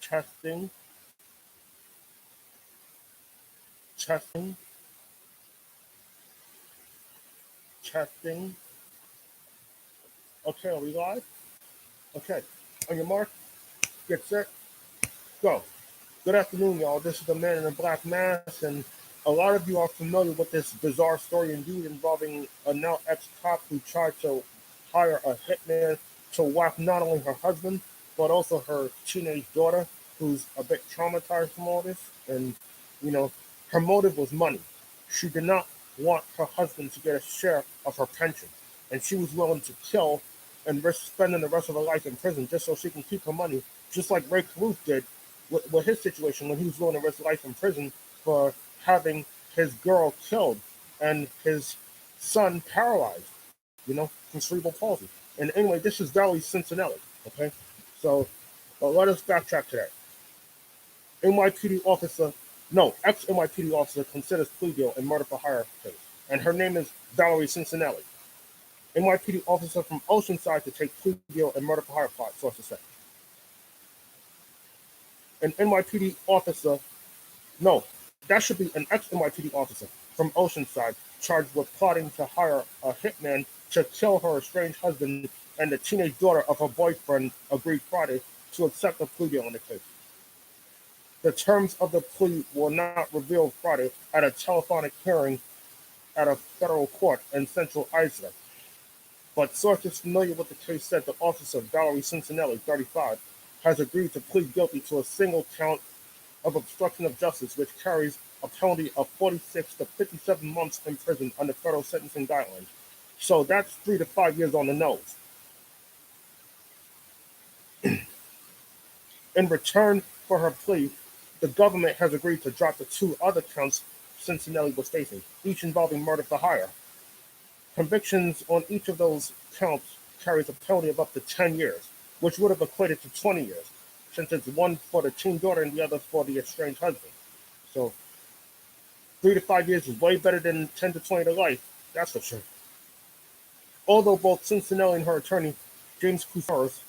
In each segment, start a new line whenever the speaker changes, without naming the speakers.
Testing, testing, testing. Okay, are we live? Okay. On your mark, get set, go. Good afternoon, y'all. This is the man in the black mask, and a lot of you are familiar with this bizarre story indeed involving a now ex-cop who tried to hire a hitman to whack not only her husband, but also her teenage daughter, who's a bit traumatized from all this. And, you know, her motive was money. She did not want her husband to get a share of her pension, and she was willing to kill and risk spending the rest of her life in prison just so she can keep her money, just like Ray Caruth did with his situation when he was willing to risk life in prison for having his girl killed and his son paralyzed, from cerebral palsy. And anyway, this is Valerie Cincinelli, okay? So let us backtrack to that. NYPD officer, no, ex-NYPD officer considers plea deal in murder for hire case. And her name is Valerie Cincinelli. NYPD officer from Oceanside to take plea deal in murder for hire plot, sources say. An NYPD officer, no, that should be an ex-NYPD officer from Oceanside charged with plotting to hire a hitman to kill her estranged husband and the teenage daughter of her boyfriend agreed Friday to accept a plea deal in the case. The terms of the plea were not revealed Friday at a telephonic hearing at a federal court in Central Islip. But sources familiar with the case said the officer, Valerie Cincinelli, 35, has agreed to plead guilty to a single count of obstruction of justice, which carries a penalty of 46 to 57 months in prison under federal sentencing guidelines. So that's 3 to 5 years on the nose. In return for her plea, the government has agreed to drop the 2 other counts Cincinelli was facing, each involving murder for hire. Convictions on each of those counts carries a penalty of up to 10 years, which would have equated to 20 years, since it's one for the teen daughter and the other for the estranged husband. So 3 to 5 years is way better than 10 to 20 to life, that's for sure. Although both Cincinelli and her attorney, James Cousaris,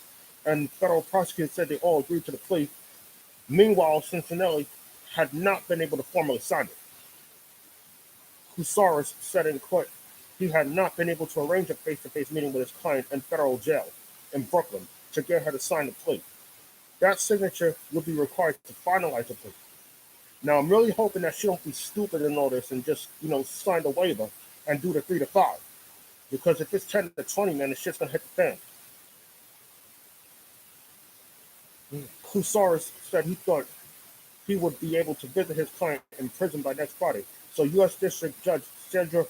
and federal prosecutors said they all agreed to the plea, meanwhile, Cincinelli had not been able to formally sign it. Cousaris said in court he had not been able to arrange a face-to-face meeting with his client in federal jail in Brooklyn to get her to sign the plea. That signature would be required to finalize the plea. Now, I'm really hoping that she don't be stupid in all this and just, sign the waiver and do the 3 to 5. Because if it's 10 to 20, man, the shit's going to hit the fan. Cousaris said he thought he would be able to visit his client in prison by next Friday. So U.S. District Judge Sandra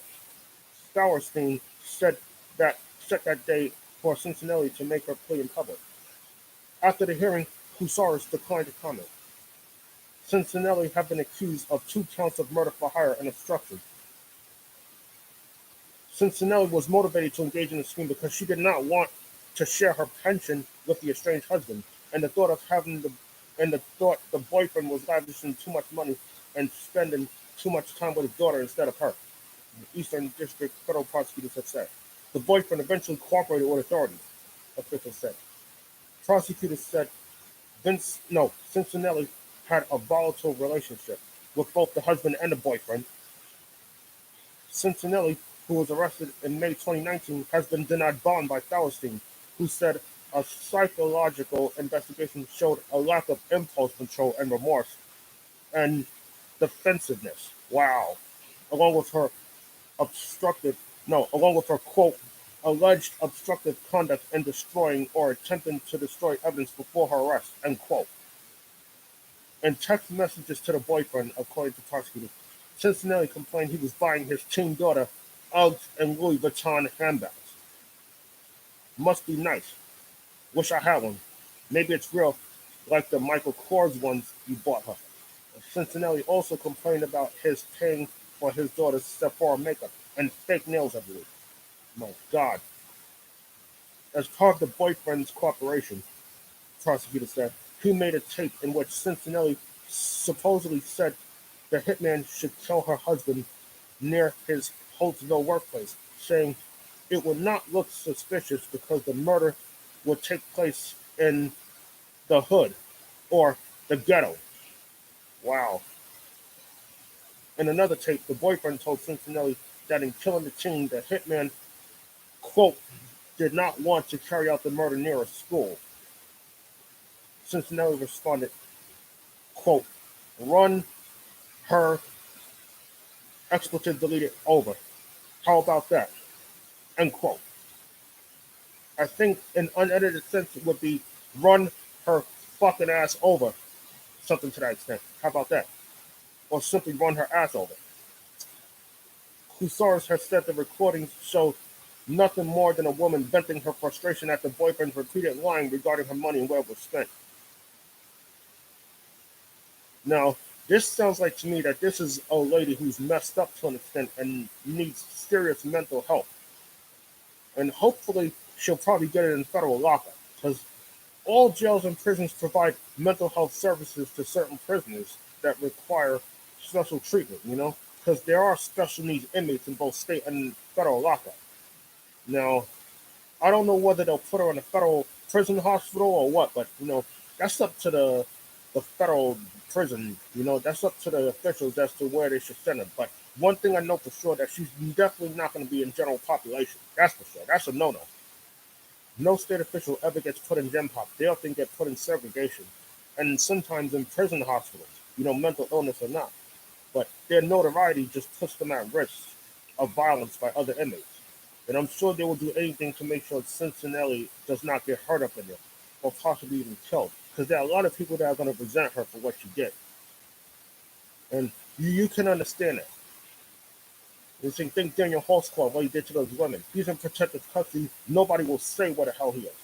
Sauerstein set that day for Cincinelli to make her plea in public. After the hearing, Cousaris declined to comment. Cincinelli had been accused of 2 counts of murder for hire and obstruction. Cincinelli was motivated to engage in the scheme because she did not want to share her pension with the estranged husband, and the thought the boyfriend was lavishing too much money and spending too much time with his daughter instead of her. The Eastern District federal prosecutors have said. The boyfriend eventually cooperated with authorities, officials said. Prosecutors said Cincinelli had a volatile relationship with both the husband and the boyfriend. Cincinelli, who was arrested in May 2019, has been denied bond by Sauerstein, who said a psychological investigation showed a lack of impulse control and remorse and defensiveness. Wow. Along with her quote, alleged obstructive conduct in destroying or attempting to destroy evidence before her arrest, end quote. In text messages to the boyfriend, according to prosecutors, Cincinelli complained he was buying his teen daughter Uggs and Louis Vuitton handbags. Must be nice. Wish I had one. Maybe it's real, like the Michael Kors ones you bought her. Cincinelli also complained about his paying for his daughter's Sephora makeup and fake nails every week. My God. As part of the boyfriend's cooperation, prosecutor said, he made a tape in which Cincinelli supposedly said the hitman should kill her husband near his Holtzville workplace, saying it would not look suspicious because the murder would take place in the hood, or The ghetto. Wow. In another tape, the boyfriend told Cincinnati that in killing the teen, the hitman, quote, did not want to carry out the murder near a school. Cincinnati responded, quote, run her, expletive deleted, over. How about that? End quote. I think an unedited sense would be run her fucking ass over. Something to that extent. How about that? Or simply run her ass over. Hussars has said the recordings show nothing more than a woman venting her frustration at the boyfriend's repeated lying regarding her money and where it was spent. Now, this sounds like to me that this is a lady who's messed up to an extent and needs serious mental help. And hopefully she'll probably get it in federal lockup, because all jails and prisons provide mental health services to certain prisoners that require special treatment, because there are special needs inmates in both state and federal lockup. Now, I don't know whether they'll put her in a federal prison hospital or what, but that's up to the federal prison. That's up to the officials as to where they should send her. But one thing I know for sure, that she's definitely not going to be in general population. That's for sure. That's a no-no. No state official ever gets put in gen pop. They often get put in segregation, and sometimes in prison hospitals. Mental illness or not, but their notoriety just puts them at risk of violence by other inmates. And I'm sure they will do anything to make sure Cincinnati does not get hurt up in there, or possibly even killed. Because there are a lot of people that are going to resent her for what she did. And you can understand that. You think Daniel Holtzclaw, what he did to those women. He's in protective custody. Nobody will say what the hell he is.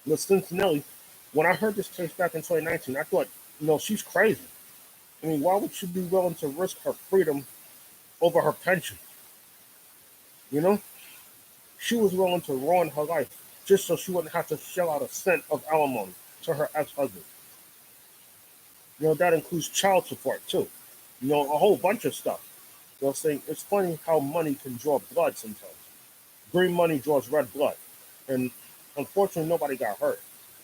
With Cincinnati, when I heard this case back in 2019, I thought, she's crazy. I mean, why would she be willing to risk her freedom over her pension? She was willing to ruin her life just so she wouldn't have to shell out a cent of alimony to her ex-husband. That includes child support too. A whole bunch of stuff. Saying it's funny how money can draw blood sometimes. Green money draws red blood. And unfortunately, nobody got hurt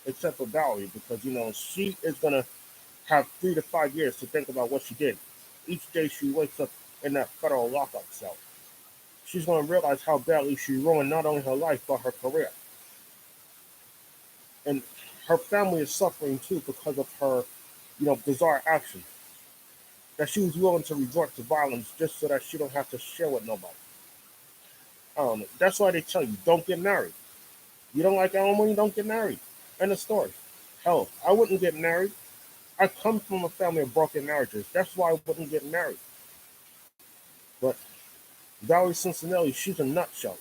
except for Valerie, because, she is going to have 3 to 5 years to think about what she did. Each day she wakes up in that federal lockup cell. She's going to realize how badly she ruined not only her life, but her career. And her family is suffering too because of her, bizarre actions. That she was willing to resort to violence just so that she don't have to share with nobody. I don't know. That's why they tell you, don't get married. You don't like alimony, don't get married. End of story. Hell, I wouldn't get married. I come from a family of broken marriages. That's why I wouldn't get married. But Valerie Cincinelli, she's a nutshell.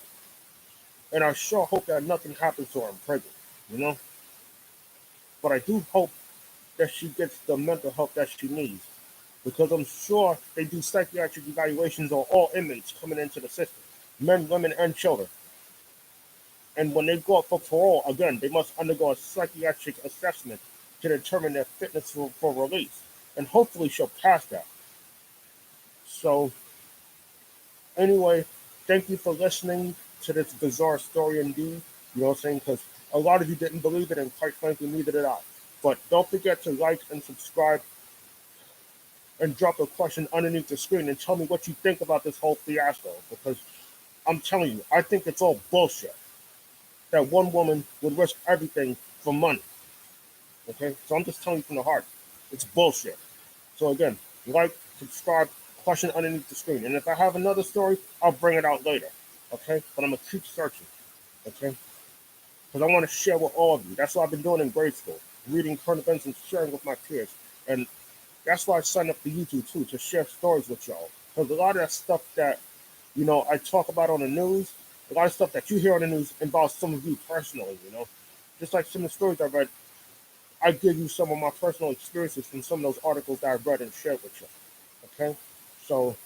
And I sure hope that nothing happens to her in prison, But I do hope that she gets the mental help that she needs. Because I'm sure they do psychiatric evaluations on all inmates coming into the system. Men, women, and children. And when they go up for parole, again, they must undergo a psychiatric assessment to determine their fitness for release. And hopefully she'll pass that. So, anyway, thank you for listening to this bizarre story indeed. You know what I'm saying? Because a lot of you didn't believe it, and quite frankly, neither did I. But don't forget to like and subscribe and drop a question underneath the screen and tell me what you think about this whole fiasco. Because I'm telling you, I think it's all bullshit. That one woman would risk everything for money. Okay? So I'm just telling you from the heart. It's bullshit. So again, like, subscribe, question underneath the screen. And if I have another story, I'll bring it out later. Okay? But I'm going to keep searching. Okay? Because I want to share with all of you. That's what I've been doing in grade school. Reading current events and sharing with my peers. And that's why I signed up for YouTube too, to share stories with y'all. Because a lot of that stuff that, I talk about on the news, a lot of stuff that you hear on the news involves some of you personally, Just like some of the stories I read, I give you some of my personal experiences from some of those articles that I read and shared with you. Okay? So,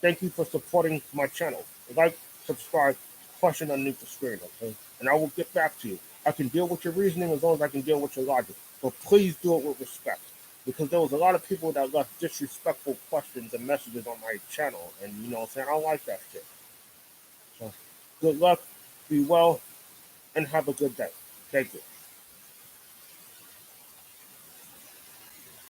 thank you for supporting my channel. Like, subscribe, question underneath the screen, okay? And I will get back to you. I can deal with your reasoning as long as I can deal with your logic. But please do it with respect. Because there was a lot of people that left disrespectful questions and messages on my channel. And, what I'm saying? I don't like that shit. So, good luck, be well, and have a good day. Thank you.